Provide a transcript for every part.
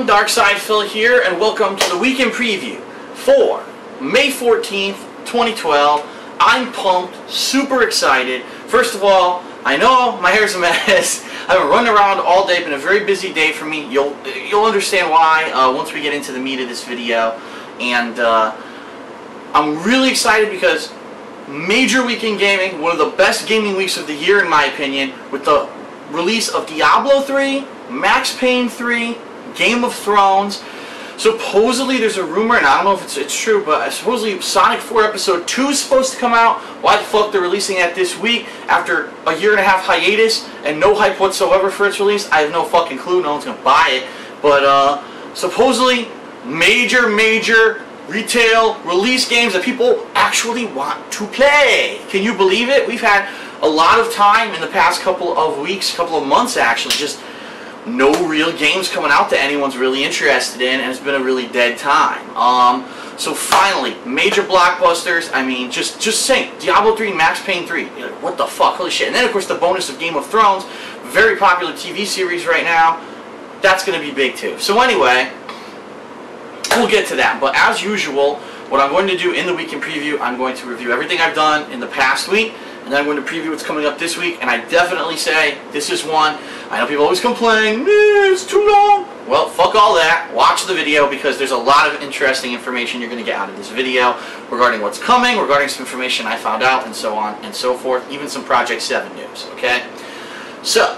everyone, Darkside Phil here, and welcome to the weekend preview for May 14th, 2012. I'm pumped, super excited. First of all, I know my hair's a mess. I've been running around all day, been a very busy day for me. You'll understand why once we get into the meat of this video. And I'm really excited because major weekend gaming, one of the best gaming weeks of the year in my opinion, with the release of Diablo 3, Max Payne 3, Game of Thrones. Supposedly there's a rumor, and I don't know if it's true, but supposedly Sonic 4 Episode 2 is supposed to come out. Why the fuck they're releasing that this week after a year-and-a-half hiatus and no hype whatsoever for its release? I have no fucking clue. No one's gonna buy it. But supposedly major retail release games that people actually want to play. Can you believe it? We've had a lot of time in the past couple of weeks, couple of months actually, just no real games coming out that anyone's really interested in, and it's been a really dead time. So finally, major blockbusters. I mean, just saying, Diablo 3, Max Payne 3. You're like, what the fuck? Holy shit. And then, of course, the bonus of Game of Thrones, very popular TV series right now. That's going to be big, too. So anyway, we'll get to that. But as usual, what I'm going to do in the weekend preview, I'm going to review everything I've done in the past week, and then I'm going to preview what's coming up this week, and I definitely say this is one. I know people always complain, it's too long. Well, fuck all that. Watch the video because there's a lot of interesting information you're going to get out of this video regarding what's coming, regarding some information I found out, and so on and so forth, even some Project 7 news, okay? So,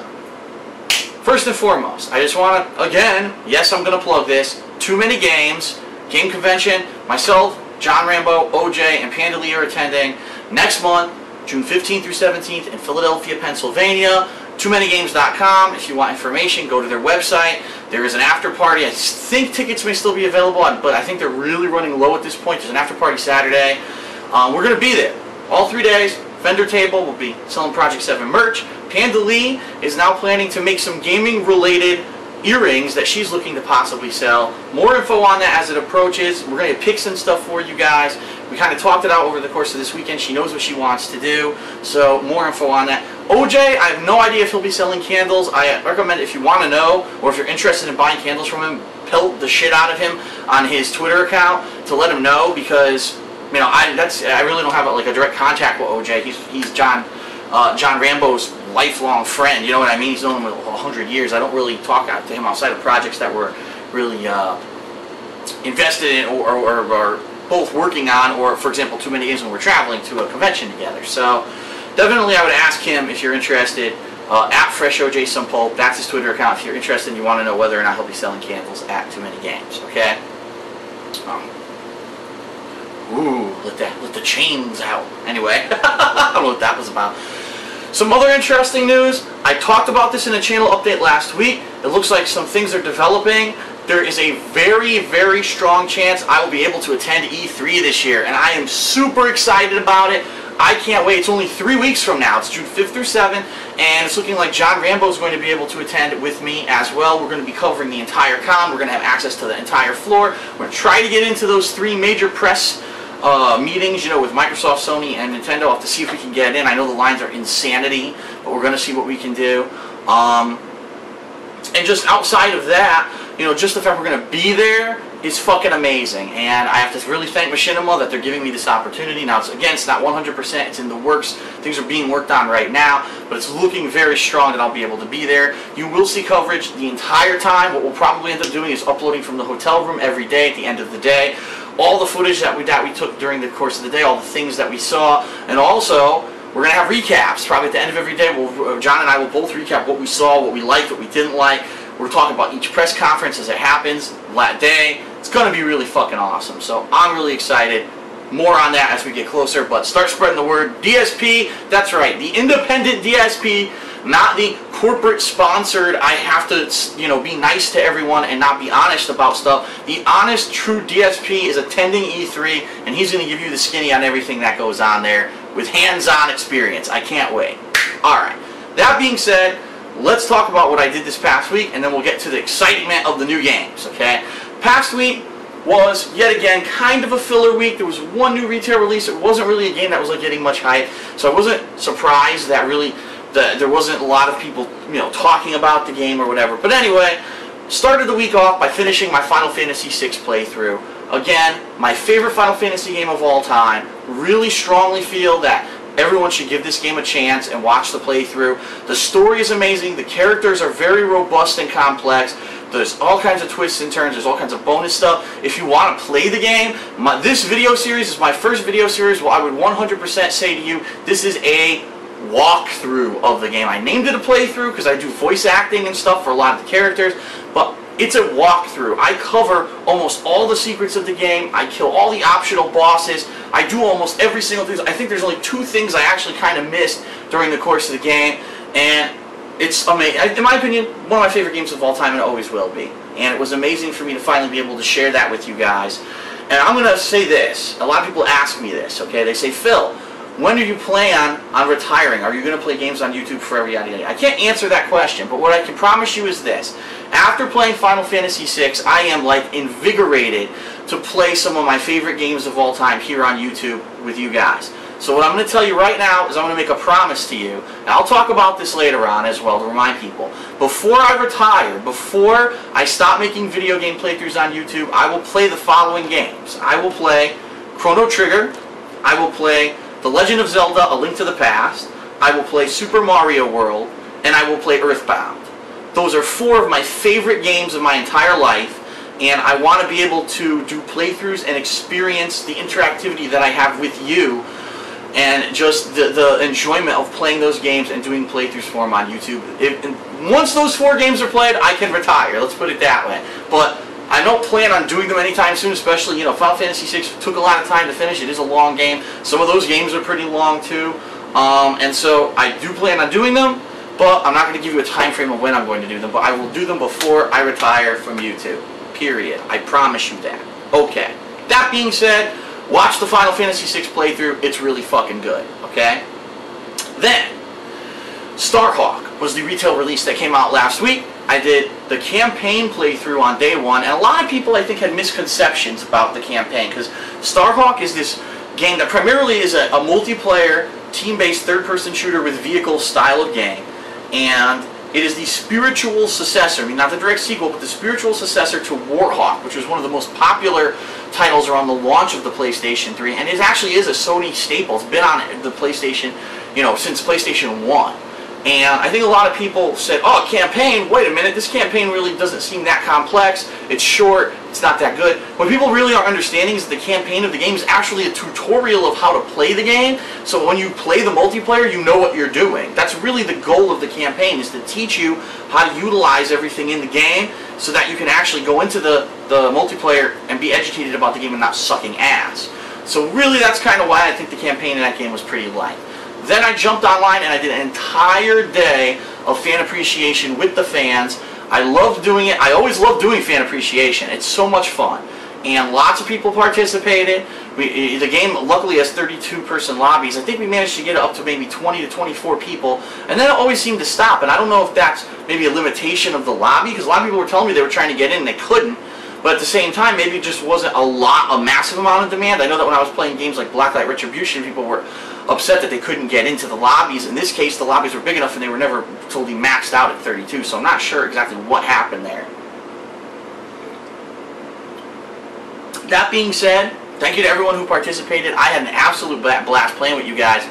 first and foremost, I just want to, again, yes, I'm going to plug this, Too Many Games, Game Convention, myself, John Rambo, OJ, and Panda Lee are attending next month, June 15th through 17th in Philadelphia, Pennsylvania. TooManyGames.com. If you want information, go to their website. There is an after party. I think tickets may still be available, but I think they're really running low at this point. There's an after party Saturday. We're going to be there all 3 days. Vendor table. We'll be selling Project 7 merch. Panda Lee is now planning to make some gaming-related earrings that she's looking to possibly sell. More info on that as it approaches. We're going to pick some stuff for you guys. We kind of talked it out over the course of this weekend. She knows what she wants to do, so more info on that. OJ, I have no idea if he'll be selling candles. I recommend, if you want to know, or if you're interested in buying candles from him, pelt the shit out of him on his Twitter account to let him know, because you know I really don't have like a direct contact with OJ. He's John Rambo's lifelong friend. You know what I mean? He's known him 100 years. I don't really talk to him outside of projects that we're really invested in or both working on, or for example, Too Many Games when we're traveling to a convention together. So definitely I would ask him if you're interested. At FreshOJ that's his Twitter account. If you're interested and you want to know whether or not he'll be selling candles at Too Many Games. Okay. Ooh, let the chains out. Anyway, I don't know what that was about. Some other interesting news. I talked about this in a channel update last week. It looks like some things are developing. There is a very strong chance I will be able to attend E3 this year, and I am super excited about it. I can't wait. It's only 3 weeks from now. It's June 5th through 7th, and it's looking like John Rambo is going to be able to attend with me as well. We're going to be covering the entire con. We're going to have access to the entire floor. We're going to try to get into those 3 major press meetings, you know, with Microsoft, Sony, and Nintendo. I'll have to see if we can get in. I know the lines are insanity, but we're going to see what we can do. And just outside of that, you know, just the fact we're going to be there is fucking amazing. And I have to really thank Machinima that they're giving me this opportunity. Now, it's not 100%. It's in the works. Things are being worked on right now, but it's looking very strong that I'll be able to be there. You will see coverage the entire time. What we'll probably end up doing is uploading from the hotel room every day at the end of the day. All the footage that we took during the course of the day, all the things that we saw, and also we're going to have recaps. Probably at the end of every day, John and I will both recap what we saw, what we liked, what we didn't like. We're talking about each press conference as it happens that day. It's going to be really fucking awesome. So I'm really excited. More on that as we get closer, but start spreading the word. DSP, that's right, the independent DSP, not the corporate sponsored, I have to, you know, be nice to everyone and not be honest about stuff. The honest, true DSP is attending E3, and he's going to give you the skinny on everything that goes on there with hands-on experience. I can't wait. Alright, that being said, let's talk about what I did this past week, and then we'll get to the excitement of the new games, okay? Past week was, yet again, kind of a filler week. There was one new retail release. It wasn't really a game that was like getting much hype, so I wasn't surprised that really there wasn't a lot of people, you know, talking about the game or whatever. But anyway, started the week off by finishing my Final Fantasy VI playthrough. Again, my favorite Final Fantasy game of all time. Really strongly feel that everyone should give this game a chance and watch the playthrough. The story is amazing. The characters are very robust and complex. There's all kinds of twists and turns. There's all kinds of bonus stuff. If you want to play the game, this video series is my first video series. Well, I would 100% say to you, this is a walkthrough of the game. I named it a playthrough because I do voice acting and stuff for a lot of the characters, but it's a walkthrough. I cover almost all the secrets of the game. I kill all the optional bosses. I do almost every single thing. I think there's only 2 things I actually kind of missed during the course of the game, and it's amazing. In my opinion, one of my favorite games of all time, and it always will be. And it was amazing for me to finally be able to share that with you guys. And I'm going to say this. A lot of people ask me this, okay? They say, Phil, when do you plan on retiring? Are you going to play games on YouTube forever, yada, yada? I can't answer that question, but what I can promise you is this. After playing Final Fantasy VI, I am, like, invigorated to play some of my favorite games of all time here on YouTube with you guys. So what I'm going to tell you right now is I'm going to make a promise to you, and I'll talk about this later on as well to remind people. Before I retire, before I stop making video game playthroughs on YouTube, I will play the following games. I will play Chrono Trigger, I will play The Legend of Zelda: A Link to the Past, I will play Super Mario World, and I will play Earthbound. Those are 4 of my favorite games of my entire life, and I want to be able to do playthroughs and experience the interactivity that I have with you, and just the enjoyment of playing those games and doing playthroughs for them on YouTube. Once those 4 games are played, I can retire, let's put it that way. But I don't plan on doing them anytime soon, especially, you know, Final Fantasy VI took a lot of time to finish. It is a long game. Some of those games are pretty long too. And so I do plan on doing them, but I'm not going to give you a time frame of when I'm going to do them, but I will do them before I retire from YouTube. Period. I promise you that. Okay. That being said, watch the Final Fantasy VI playthrough. It's really fucking good. Okay? Then, Starhawk was the retail release that came out last week. I did the campaign playthrough on day 1, and a lot of people I think had misconceptions about the campaign, because Starhawk is this game that primarily is a multiplayer, team-based third-person shooter with vehicle style of game, and it is the spiritual successor, I mean not the direct sequel, but the spiritual successor to Warhawk, which was one of the most popular titles around the launch of the PlayStation 3, and it actually is a Sony staple. It's been on the PlayStation, you know, since PlayStation 1. And I think a lot of people said, oh, campaign, wait a minute, this campaign really doesn't seem that complex, it's short, it's not that good. What people really aren't understanding is the campaign of the game is actually a tutorial of how to play the game, so when you play the multiplayer, you know what you're doing. That's really the goal of the campaign, is to teach you how to utilize everything in the game so that you can actually go into the multiplayer and be educated about the game and not sucking ass. So really that's kind of why I think the campaign in that game was pretty light. Then I jumped online and I did an entire day of fan appreciation with the fans. I loved doing it. I always love doing fan appreciation. It's so much fun. And lots of people participated. The game luckily has 32-person lobbies. I think we managed to get it up to maybe 20 to 24 people. And then it always seemed to stop. And I don't know if that's maybe a limitation of the lobby, because a lot of people were telling me they were trying to get in and they couldn't. But at the same time, maybe it just wasn't a massive amount of demand. I know that when I was playing games like Blacklight Retribution, people were upset that they couldn't get into the lobbies. In this case, the lobbies were big enough and they were never totally maxed out at 32, so I'm not sure exactly what happened there. That being said, thank you to everyone who participated. I had an absolute blast playing with you guys.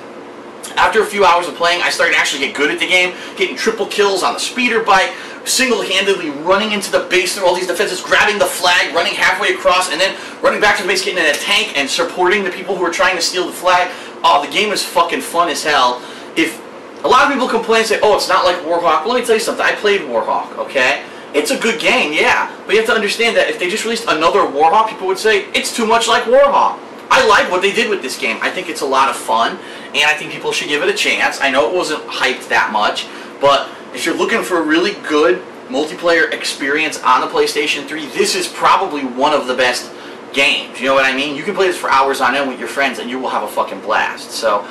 After a few hours of playing, I started to actually get good at the game, getting triple kills on the speeder bike, single-handedly running into the base through all these defenses, grabbing the flag, running halfway across, and then running back to the base, getting in a tank, and supporting the people who are trying to steal the flag. Oh, the game is fucking fun as hell. If a lot of people complain and say, oh, it's not like Warhawk. Well, let me tell you something. I played Warhawk, okay? It's a good game, yeah. But you have to understand that if they just released another Warhawk, people would say, it's too much like Warhawk. I like what they did with this game. I think it's a lot of fun, and I think people should give it a chance. I know it wasn't hyped that much, but if you're looking for a really good multiplayer experience on the PlayStation 3, this is probably one of the best games. You know what I mean? You can play this for hours on end with your friends, and you will have a fucking blast. So,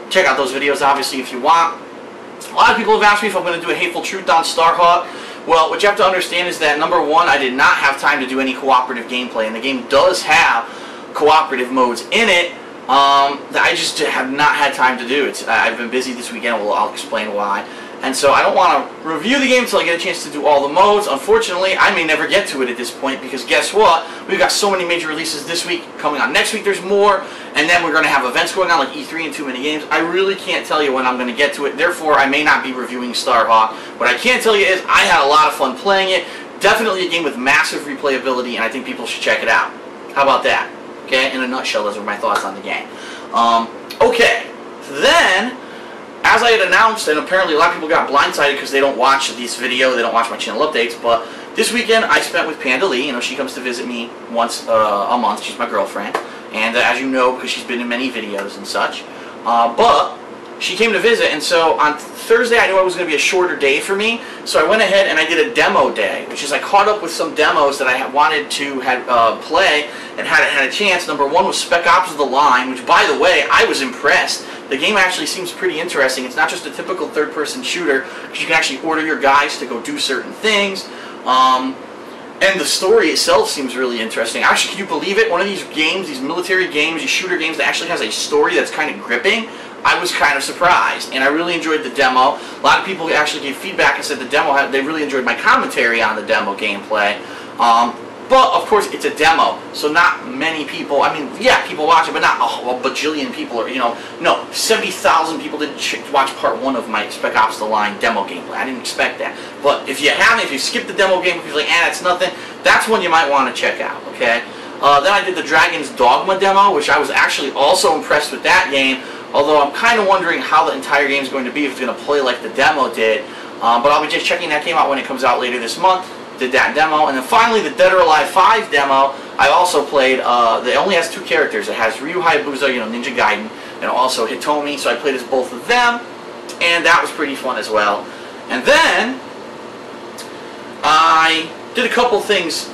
check out those videos, obviously, if you want. A lot of people have asked me if I'm going to do a Hateful Truth on Starhawk. Well, what you have to understand is that, number one, I did not have time to do any cooperative gameplay, and the game does have cooperative modes in it that I just have not had time to do. I've been busy this weekend. Well, I'll explain why. And so I don't want to review the game until I get a chance to do all the modes. Unfortunately, I may never get to it at this point because guess what? We've got so many major releases this week. Coming on next week there's more. And then we're going to have events going on like E3 and too many games. I really can't tell you when I'm going to get to it. Therefore, I may not be reviewing Starhawk. What I can tell you is I had a lot of fun playing it. Definitely a game with massive replayability, and I think people should check it out. How about that? Okay, in a nutshell, those are my thoughts on the game. Okay, then, as I had announced, and apparently a lot of people got blindsided because they don't watch this video, they don't watch my channel updates, but this weekend I spent with Panda Lee. You know, she comes to visit me once a month. She's my girlfriend, and as you know, because she's been in many videos and such, but she came to visit, and so on Thursday I knew it was going to be a shorter day for me, so I went ahead and I did a demo day, which is I caught up with some demos that I wanted to play and hadn't had a chance. Number one was Spec Ops: The Line, which, by the way, I was impressed. The game actually seems pretty interesting. It's not just a typical third-person shooter, because you can actually order your guys to go do certain things. And the story itself seems really interesting. Actually, can you believe it? One of these games, these military games, these shooter games that actually has a story that's kind of gripping, I was kind of surprised, and I really enjoyed the demo. A lot of people actually gave feedback and said the demo, they really enjoyed my commentary on the demo gameplay. But, of course, it's a demo, so not many people, I mean, yeah, people watch it, but not a bajillion people, or, you know, no, 70,000 people didn't watch part 1 of my Spec Ops: The Line demo gameplay. I didn't expect that. But if you haven't, if you skip the demo game, if you're like, it's nothing, that's one you might want to check out, okay? Then I did the Dragon's Dogma demo, which I was actually also impressed with that game, although I'm kind of wondering how the entire game is going to be, if it's going to play like the demo did. But I'll be just checking that game out when it comes out later this month. Did that demo. And then finally, the Dead or Alive 5 demo, I also played. It only has 2 characters. It has Ryu Hayabusa, you know, Ninja Gaiden, and also Hitomi, so I played as both of them, and that was pretty fun as well. And then, I did a couple things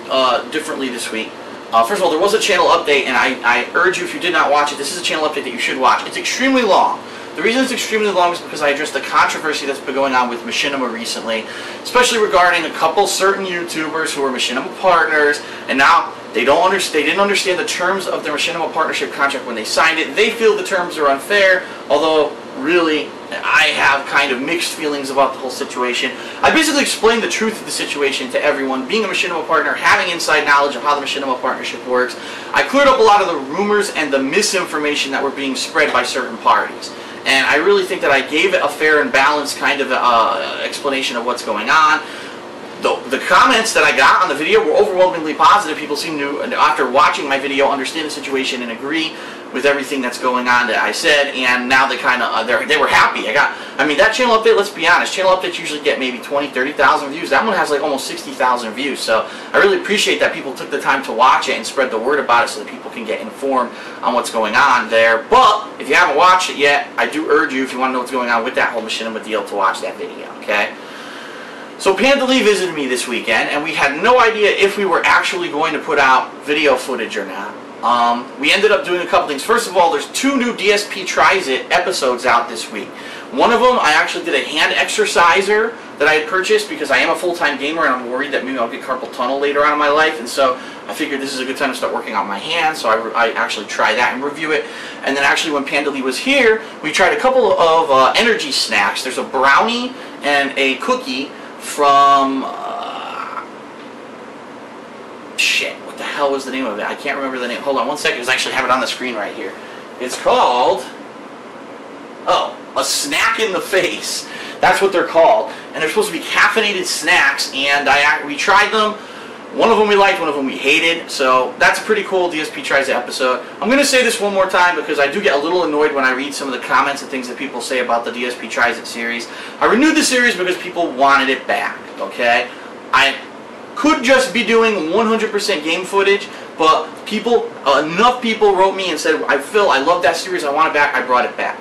differently this week. First of all, there was a channel update, and I urge you, if you did not watch it, this is a channel update that you should watch. It's extremely long. The reason it's extremely long is because I addressed the controversy that's been going on with Machinima recently, especially regarding a couple certain YouTubers who are Machinima partners, and now they didn't understand the terms of their Machinima partnership contract when they signed it. They feel the terms are unfair, although really I have kind of mixed feelings about the whole situation. I basically explained the truth of the situation to everyone, being a Machinima partner, having inside knowledge of how the Machinima partnership works. I cleared up a lot of the rumors and the misinformation that were being spread by certain parties. And I really think that I gave it a fair and balanced kind of explanation of what's going on. The comments that I got on the video were overwhelmingly positive. People seem to, after watching my video, understand the situation and agree with everything that's going on that I said, and now they kind of, they were happy. I mean, that channel update, let's be honest, channel updates usually get maybe 20, 30,000 views. That one has like almost 60,000 views, so I really appreciate that people took the time to watch it and spread the word about it so that people can get informed on what's going on there. But, if you haven't watched it yet, I do urge you, if you want to know what's going on with that whole Machinima deal, to watch that video, okay? So Panda Lee visited me this weekend, and we had no idea if we were actually going to put out video footage or not. We ended up doing a couple things. First of all, there's 2 new DSP Tries It episodes out this week. One of them, I actually did a hand exerciser that I had purchased because I am a full-time gamer and I'm worried that maybe I'll get carpal tunnel later on in my life, and so I figured this is a good time to start working on my hands, so I actually try that and review it. And then actually when Panda Lee was here, we tried a couple of energy snacks. There's a brownie and a cookie from, shit, what the hell was the name of it? I can't remember the name. Hold on one second, because I actually have it on the screen right here. It's called, a snack in the face. That's what they're called. And they're supposed to be caffeinated snacks, and we tried them. One of them we liked, one of them we hated. So that's a pretty cool DSP Tries It episode. I'm going to say this one more time because I do get a little annoyed when I read some of the comments and things that people say about the DSP Tries It series. I renewed the series because people wanted it back, okay? I could just be doing 100% game footage, but enough people wrote me and said, Phil, I love that series, I want it back, I brought it back.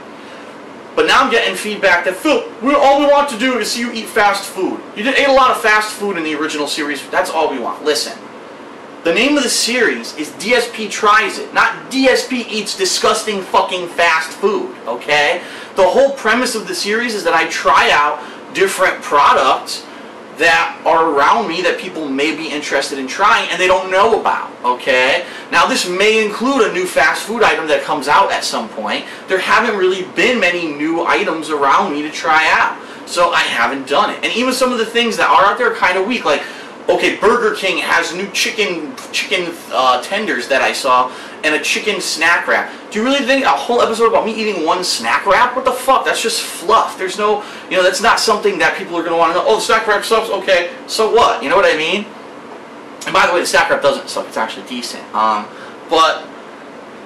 But now I'm getting feedback that, Phil, all we want to do is see you eat fast food. You ate a lot of fast food in the original series. That's all we want. Listen, the name of the series is DSP Tries It, not DSP Eats Disgusting Fucking Fast Food, okay? The whole premise of the series is that I try out different products that are around me that people may be interested in trying and they don't know about, okay? Now this may include a new fast food item that comes out at some point. There haven't really been many new items around me to try out. So I haven't done it. And even some of the things that are out there are kind of weak. Like, okay, Burger King has new chicken tenders that I saw, and a chicken snack wrap. Do you really think a whole episode about me eating one snack wrap? What the fuck? That's just fluff. There's no, that's not something that people are going to want to know. Oh, the snack wrap sucks? Okay, so what? You know what I mean? And by the way, the snack wrap doesn't suck. It's actually decent. But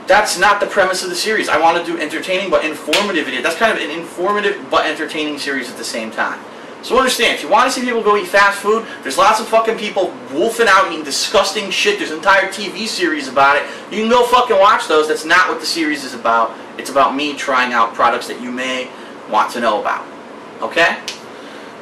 that's not the premise of the series. I want to do entertaining but informative video. That's kind of an informative but entertaining series at the same time. So understand, if you want to see people go eat fast food, there's lots of fucking people wolfing out and eating disgusting shit. There's an entire TV series about it. You can go fucking watch those. That's not what the series is about. It's about me trying out products that you may want to know about. Okay?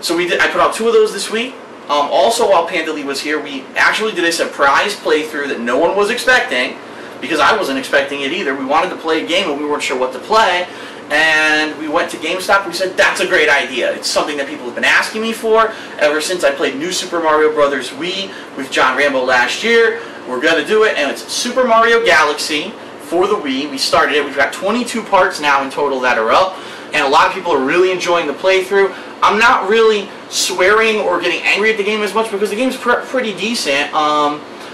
So I put out 2 of those this week. Also, while Panda Lee was here, we actually did a surprise playthrough that no one was expecting, because I wasn't expecting it either. We wanted to play a game and we weren't sure what to play. And we went to GameStop, we said, that's a great idea. It's something that people have been asking me for ever since I played New Super Mario Bros. Wii with John Rambo last year. We're going to do it, and it's Super Mario Galaxy for the Wii. We started it. We've got 22 parts now in total that are up, and a lot of people are really enjoying the playthrough. I'm not really swearing or getting angry at the game as much because the game's pretty decent.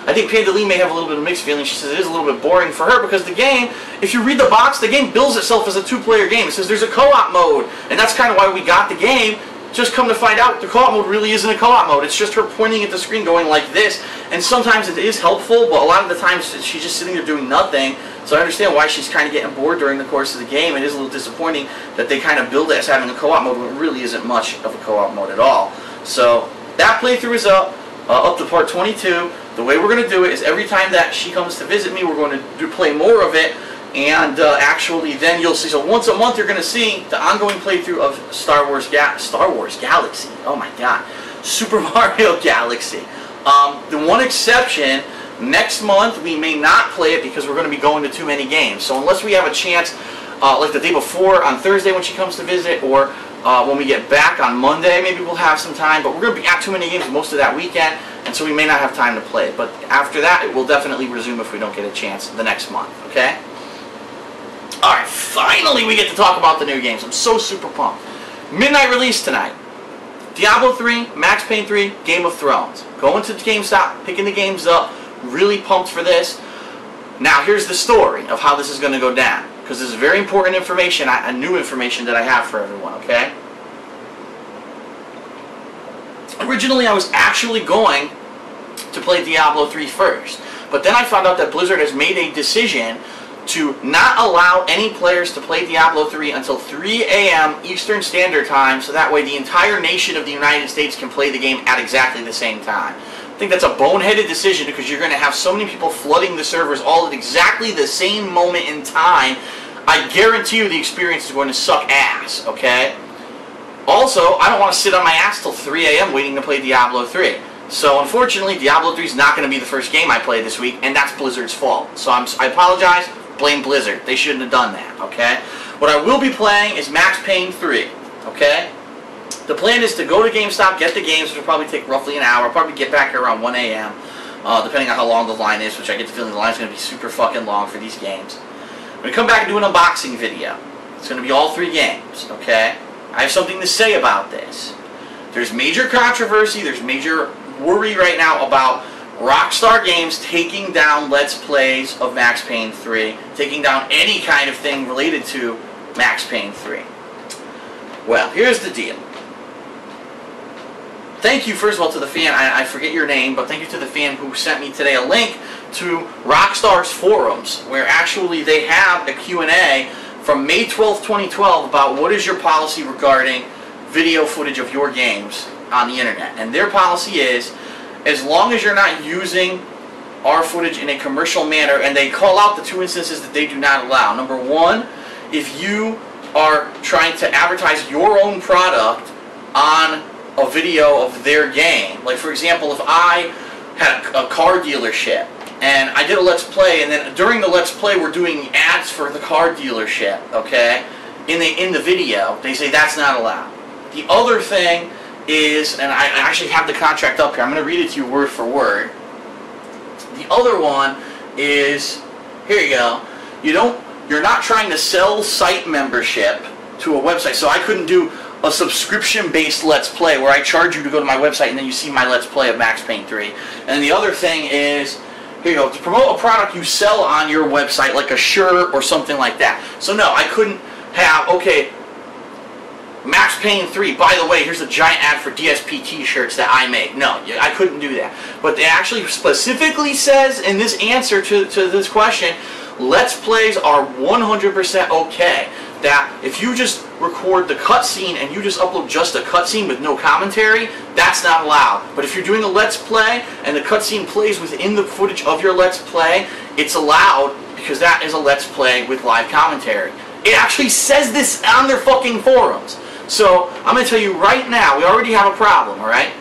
I think Panda Lee may have a little bit of mixed feelings. She says it is a little bit boring for her because the game, if you read the box, the game bills itself as a 2-player game. It says there's a co-op mode, and that's kind of why we got the game. Just come to find out, the co-op mode really isn't a co-op mode. It's just her pointing at the screen going like this, and sometimes it is helpful, but a lot of the times she's just sitting there doing nothing. So I understand why she's kind of getting bored during the course of the game. It is a little disappointing that they kind of build it as having a co-op mode when it really isn't much of a co-op mode at all. So that playthrough is up to part 22. The way we're going to do it is every time that she comes to visit me, we're going to play more of it, and actually then you'll see, so once a month you're going to see the ongoing playthrough of Star Wars Galaxy. Oh my god. Super Mario Galaxy. The one exception, next month we may not play it because we're going to be going to too many games. So unless we have a chance, like the day before on Thursday when she comes to visit, or when we get back on Monday, maybe we'll have some time, but we're going to be at too many games most of that weekend, and so we may not have time to play it. But after that, it will definitely resume if we don't get a chance the next month, okay? Alright, finally we get to talk about the new games. I'm so super pumped. Midnight release tonight. Diablo 3, Max Payne 3, Game of Thrones. Going to GameStop, picking the games up, really pumped for this. Now, here's the story of how this is going to go down, because this is very important information, new information that I have for everyone, okay? Originally, I was actually going to play Diablo 3 first, but then I found out that Blizzard has made a decision to not allow any players to play Diablo 3 until 3 a.m. Eastern Standard Time, so that way the entire nation of the United States can play the game at exactly the same time. I think that's a boneheaded decision because you're going to have so many people flooding the servers all at exactly the same moment in time. I guarantee you the experience is going to suck ass, okay? Also, I don't want to sit on my ass till 3 a.m. waiting to play Diablo 3. So, unfortunately, Diablo 3 is not going to be the first game I play this week, and that's Blizzard's fault. So, I apologize. Blame Blizzard. They shouldn't have done that, okay? What I will be playing is Max Payne 3, okay? The plan is to go to GameStop, get the games, which will probably take roughly an hour. I'll probably get back here around 1 a.m., depending on how long the line is, which I get the feeling the line is going to be super fucking long for these games. I'm going to come back and do an unboxing video. It's going to be all 3 games, okay? I have something to say about this. There's major controversy, there's major worry right now about Rockstar Games taking down Let's Plays of Max Payne 3, taking down any kind of thing related to Max Payne 3. Well, here's the deal. Thank you, first of all, to the fan, I forget your name, but thank you to the fan who sent me today a link to Rockstar's forums, where actually they have a Q&A from May 12th, 2012 about what is your policy regarding video footage of your games on the internet. And their policy is, as long as you're not using our footage in a commercial manner, and they call out the 2 instances that they do not allow. Number 1, if you are trying to advertise your own product on a video of their game. Like, for example, if I had a car dealership and I did a Let's Play, and then during the Let's Play we're doing ads for the car dealership, okay, in the video, they say that's not allowed. The other thing is, and I actually have the contract up here, I'm going to read it to you word for word. The other one is, here you go, you're not trying to sell site membership to a website. So I couldn't do a subscription-based Let's Play where I charge you to go to my website and then you see my Let's Play of Max Payne 3. And the other thing is, here you go, to promote a product you sell on your website, like a shirt or something like that. So no, I couldn't have, okay, Max Payne 3, by the way, here's a giant ad for DSP t-shirts that I make. No, I couldn't do that. But it actually specifically says in this answer to this question, Let's Plays are 100% okay. That if you just record the cutscene and you just upload just a cutscene with no commentary, that's not allowed. But if you're doing a Let's Play and the cutscene plays within the footage of your Let's Play, it's allowed because that is a Let's Play with live commentary. It actually says this on their fucking forums. So, I'm going to tell you right now, we already have a problem, alright?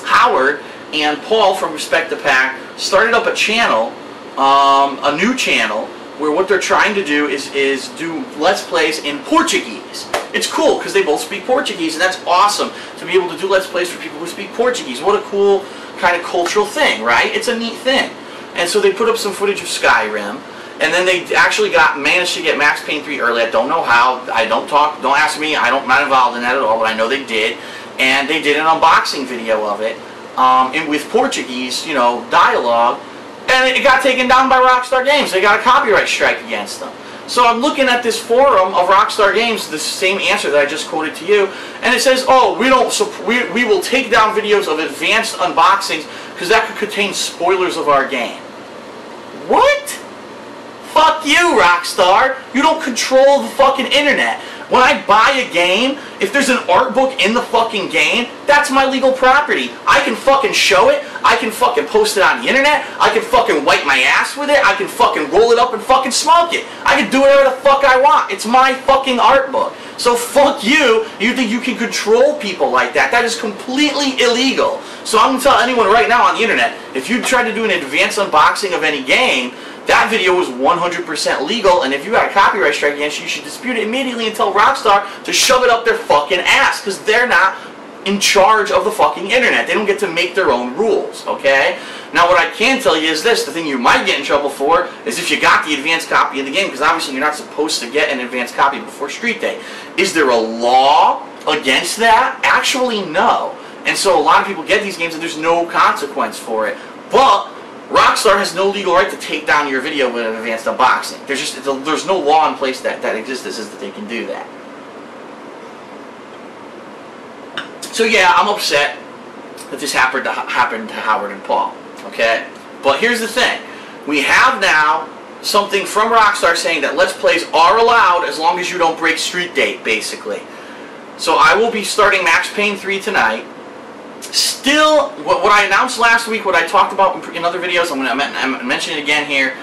Howard and Paul from Respect the Pack started up a channel, a new channel, where what they're trying to do is do Let's Plays in Portuguese. It's cool, because they both speak Portuguese, and that's awesome to be able to do Let's Plays for people who speak Portuguese. What a cool kind of cultural thing, right? It's a neat thing. And so they put up some footage of Skyrim, and then they actually managed to get Max Payne 3 early. I don't know how. Don't ask me. I'm not involved in that at all, but I know they did. And they did an unboxing video of it with Portuguese, you know, dialogue. And it got taken down by Rockstar Games. They got a copyright strike against them. So I'm looking at this forum of Rockstar Games, the same answer that I just quoted to you, and it says, oh, we will take down videos of advanced unboxings because that could contain spoilers of our game. What? Fuck you, Rockstar. You don't control the fucking internet. When I buy a game, if there's an art book in the fucking game, that's my legal property. I can fucking show it. I can fucking post it on the internet. I can fucking wipe my ass with it. I can fucking roll it up and fucking smoke it. I can do whatever the fuck I want. It's my fucking art book. So fuck you. You think you can control people like that? That is completely illegal. So I'm going to tell anyone right now on the internet, if you try to do an advanced unboxing of any game, that video was 100% legal, and if you got a copyright strike against you, you should dispute it immediately and tell Rockstar to shove it up their fucking ass, because they're not in charge of the fucking internet. They don't get to make their own rules, okay? Now what I can tell you is this, the thing you might get in trouble for is if you got the advanced copy of the game, because obviously you're not supposed to get an advanced copy before Street Day. Is there a law against that? Actually, no. And so a lot of people get these games and there's no consequence for it. But Rockstar has no legal right to take down your video with an advanced unboxing. There's no law in place that exists that says that they can do that. So yeah, I'm upset that this happened to Howard and Paul. Okay? But here's the thing. We have now something from Rockstar saying that Let's Plays are allowed as long as you don't break Street Date, basically. So I will be starting Max Payne 3 tonight. Still, what I announced last week, what I talked about in other videos, I'm going to mention it again here.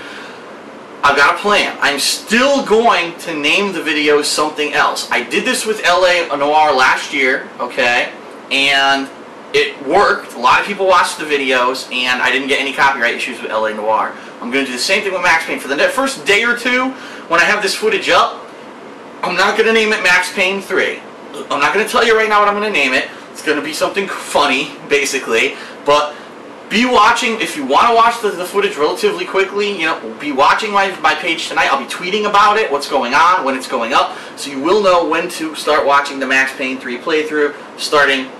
I've got a plan. I'm still going to name the videos something else. I did this with LA Noire last year, okay, and it worked. A lot of people watched the videos, and I didn't get any copyright issues with LA Noire. I'm going to do the same thing with Max Payne. For the first day or two, when I have this footage up, I'm not going to name it Max Payne 3. I'm not going to tell you right now what I'm going to name it. It's going to be something funny, basically, but be watching. If you want to watch the footage relatively quickly, you know, be watching my page tonight. I'll be tweeting about it, what's going on, when it's going up, so you will know when to start watching the Max Payne 3 playthrough, starting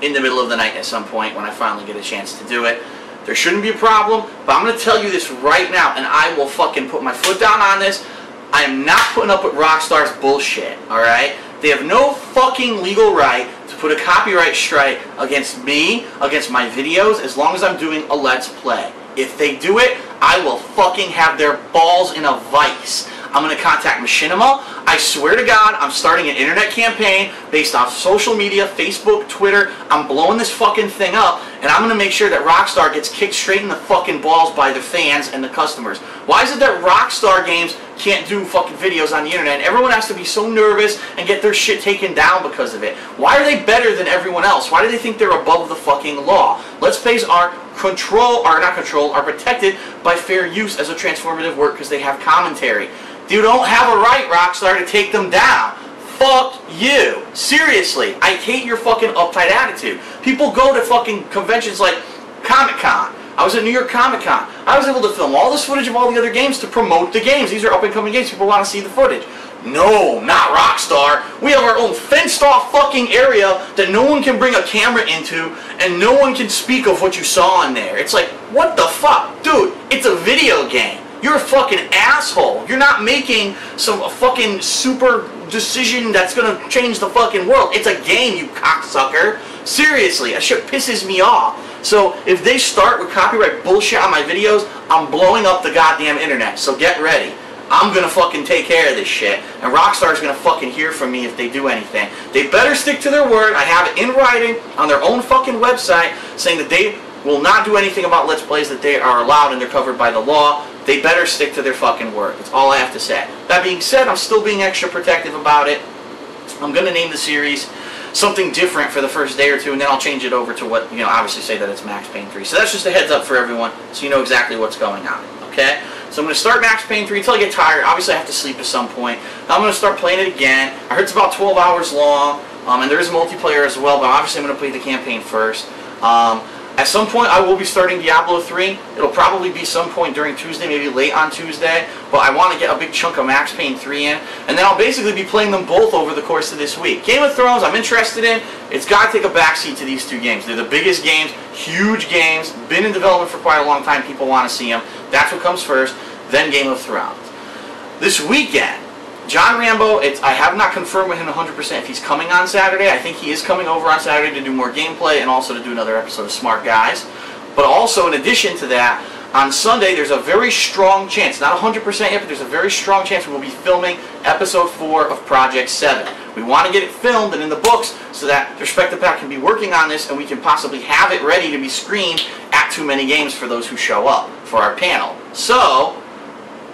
in the middle of the night at some point when I finally get a chance to do it. There shouldn't be a problem, but I'm going to tell you this right now, and I will fucking put my foot down on this. I am not putting up with Rockstar's bullshit, alright? They have no fucking legal right to put a copyright strike against me, against my videos, as long as I'm doing a Let's Play. If they do it, I will fucking have their balls in a vice. I'm going to contact Machinima. I swear to God, I'm starting an internet campaign based off social media, Facebook, Twitter. I'm blowing this fucking thing up, and I'm going to make sure that Rockstar gets kicked straight in the fucking balls by the fans and the customers. Why is it that Rockstar Games can't do fucking videos on the internet, and everyone has to be so nervous and get their shit taken down because of it? Why are they better than everyone else? Why do they think they're above the fucking law? Let's Plays are are protected by fair use as a transformative work because they have commentary. You don't have a right, Rockstar, to take them down. Fuck you. Seriously, I hate your fucking uptight attitude. People go to fucking conventions like Comic-Con. I was at New York Comic-Con. I was able to film all this footage of all the other games to promote the games. These are up-and-coming games. People want to see the footage. No, not Rockstar. We have our own fenced-off fucking area that no one can bring a camera into, and no one can speak of what you saw in there. It's like, what the fuck? Dude, it's a video game. You're a fucking asshole. You're not making some fucking super decision that's gonna change the fucking world. It's a game, you cocksucker. Seriously, that shit pisses me off. So if they start with copyright bullshit on my videos, I'm blowing up the goddamn internet. So get ready. I'm gonna fucking take care of this shit. And Rockstar's gonna fucking hear from me if they do anything. They better stick to their word. I have it in writing on their own fucking website saying that they will not do anything about Let's Plays that they are allowed and they're covered by the law. They better stick to their fucking word. That's all I have to say. That being said, I'm still being extra protective about it. I'm going to name the series something different for the first day or two, and then I'll change it over to what, obviously say that it's Max Payne 3. So that's just a heads up for everyone, so you know exactly what's going on, okay? So I'm going to start Max Payne 3 until I get tired. Obviously I have to sleep at some point. I'm going to start playing it again. I heard it's about 12 hours long, and there is multiplayer as well, but obviously I'm going to play the campaign first. At some point, I will be starting Diablo 3. It'll probably be some point during Tuesday, maybe late on Tuesday. But I want to get a big chunk of Max Payne 3 in. And then I'll basically be playing them both over the course of this week. Game of Thrones, I'm interested in. It's got to take a backseat to these two games. They're the biggest games, huge games, been in development for quite a long time. People want to see them. That's what comes first. Then Game of Thrones. This weekend, John Rambo, I have not confirmed with him 100% if he's coming on Saturday. I think he is coming over on Saturday to do more gameplay and also to do another episode of Smart Guys. But also, in addition to that, on Sunday, there's a very strong chance, not 100% yet, but there's a very strong chance we will be filming Episode 4 of Project 7. We want to get it filmed and in the books so that the Respective Pack can be working on this and we can possibly have it ready to be screened at Too Many Games for those who show up for our panel. So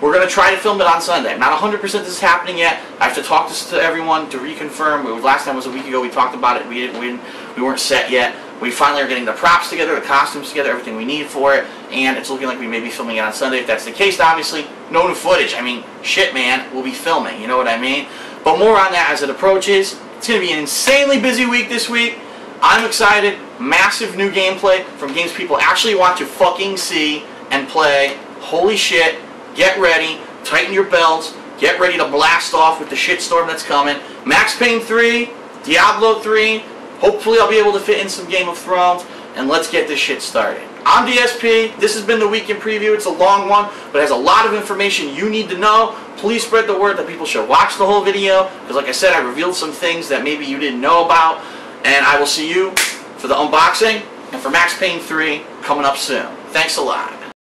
we're going to try to film it on Sunday. I'm not 100% this is happening yet. I have to talk to everyone to reconfirm. Last time was a week ago. We talked about it. We weren't set yet. We finally are getting the props together, the costumes together, everything we need for it. And it's looking like we may be filming it on Sunday. If that's the case, obviously, no new footage. I mean, shit, man. We'll be filming. You know what I mean? But more on that as it approaches. It's going to be an insanely busy week this week. I'm excited. Massive new gameplay from games people actually want to fucking see and play. Holy shit. Get ready, tighten your belts, get ready to blast off with the shitstorm that's coming. Max Payne 3, Diablo 3, hopefully I'll be able to fit in some Game of Thrones, and let's get this shit started. I'm DSP, this has been the Weekend Preview. It's a long one, but it has a lot of information you need to know. Please spread the word that people should watch the whole video, because like I said, I revealed some things that maybe you didn't know about, and I will see you for the unboxing and for Max Payne 3 coming up soon. Thanks a lot.